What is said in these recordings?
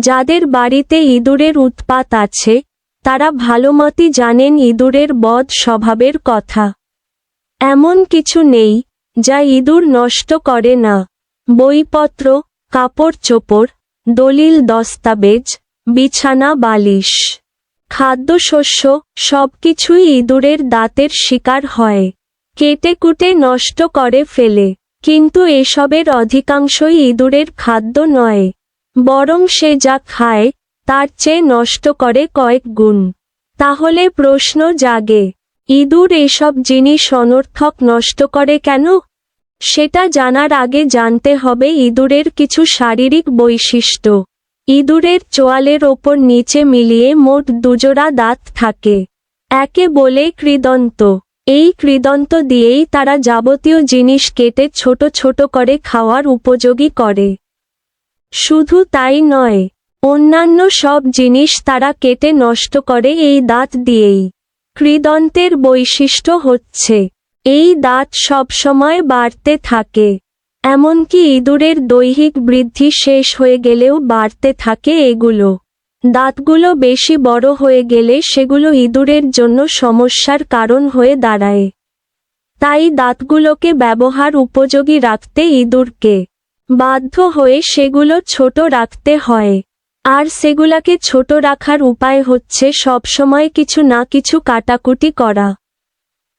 যাদের বাড়িতে ইঁদুরের উৎপাত আছে তারা ভালোমতই জানেন ইঁদুরের বদ স্বভাবের কথা। এমন কিছু নেই যা ইঁদুর নষ্ট করে না। বইপত্র, কাপড় চোপড়, দলিল দস্তাবেজ, বিছানা বালিশ, খাদ্যশস্য সবকিছুই ইঁদুরের দাঁতের শিকার হয়, কেটেকুটে নষ্ট করে ফেলে। কিন্তু এসবের অধিকাংশই ইঁদুরের খাদ্য নয়, বরং সে যা খায় তার চেয়ে নষ্ট করে কয়েক গুণ। তাহলে প্রশ্ন জাগে, ইঁদুর এসব জিনিস অনর্থক নষ্ট করে কেন? সেটা জানার আগে জানতে হবে ইঁদুরের কিছু শারীরিক বৈশিষ্ট্য। ইঁদুরের চোয়ালের ওপর নিচে মিলিয়ে মোট দুজোড়া দাঁত থাকে। একে বলে কৃদন্ত। এই কৃদন্ত দিয়েই তারা যাবতীয় জিনিস কেটে ছোট ছোট করে খাওয়ার উপযোগী করে। শুধু তাই নয়, অন্যান্য সব জিনিস তারা কেটে নষ্ট করে এই দাঁত দিয়েই। কৃদন্তের বৈশিষ্ট্য হচ্ছে, এই দাঁত সবসময় বাড়তে থাকে। এমনকি ইঁদুরের দৈহিক বৃদ্ধি শেষ হয়ে গেলেও বাড়তে থাকে এগুলো। দাঁতগুলো বেশি বড় হয়ে গেলে সেগুলো ইঁদুরের জন্য সমস্যার কারণ হয়ে দাঁড়ায়। তাই দাঁতগুলোকে ব্যবহার উপযোগী রাখতে ইঁদুরকে বাধ্য হয়ে সেগুলো ছোট রাখতে হয়। আর সেগুলাকে ছোট রাখার উপায় হচ্ছে সবসময় কিছু না কিছু কাটাকুটি করা।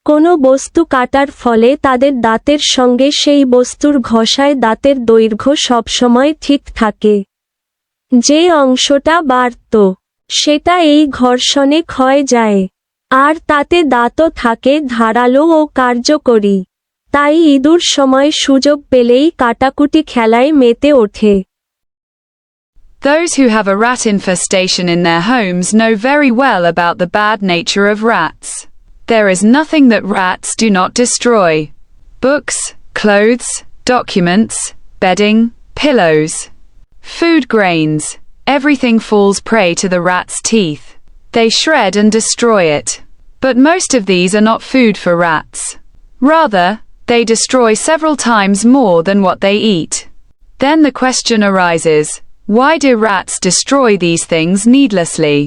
কোনো বস্তু কাটার ফলে তাদের দাঁতের সঙ্গে সেই বস্তুর ঘষায় দাঁতের দৈর্ঘ্য সবসময় ঠিক থাকে। যে অংশটা বাড়ত সেটা এই ঘর্ষণে ক্ষয় যায়, আর তাতে দাঁতও থাকে ধারালো ও কার্যকরী। তাই ইঁদুর সময় সুযোগ পেলেই কাটাকুটি খেলায় মেতে ওঠে। Those who have a rat infestation in their homes know very well about the bad nature of rats. There is nothing that rats do not destroy. Books, clothes, documents, bedding, pillows, food grains, everything falls prey to the rat's teeth. They shred and destroy it. But most of these are not food for rats. Rather, they destroy several times more than what they eat. Then the question arises, why do rats destroy these things needlessly?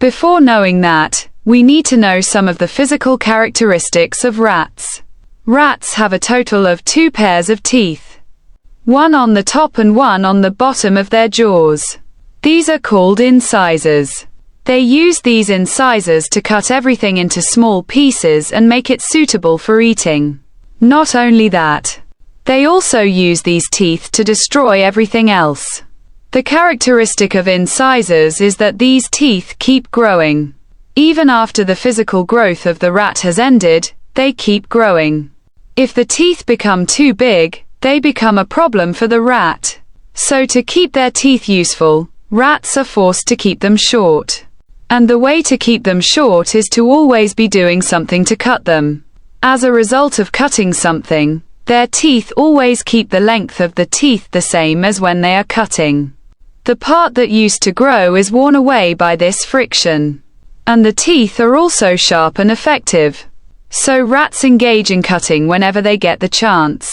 Before knowing that, we need to know some of the physical characteristics of rats. Rats have a total of 2 pairs of teeth. One on the top and one on the bottom of their jaws. These are called incisors. They use these incisors to cut everything into small pieces and make it suitable for eating. Not only that, they also use these teeth to destroy everything else. The characteristic of incisors is that these teeth keep growing. Even after the physical growth of the rat has ended, they keep growing. If the teeth become too big, they become a problem for the rat. So to keep their teeth useful, rats are forced to keep them short. And the way to keep them short is to always be doing something to cut them. As a result of cutting something, their teeth always keep the length of the teeth the same as when they are cutting. The part that used to grow is worn away by this friction. And the teeth are also sharp and effective. So rats engage in cutting whenever they get the chance.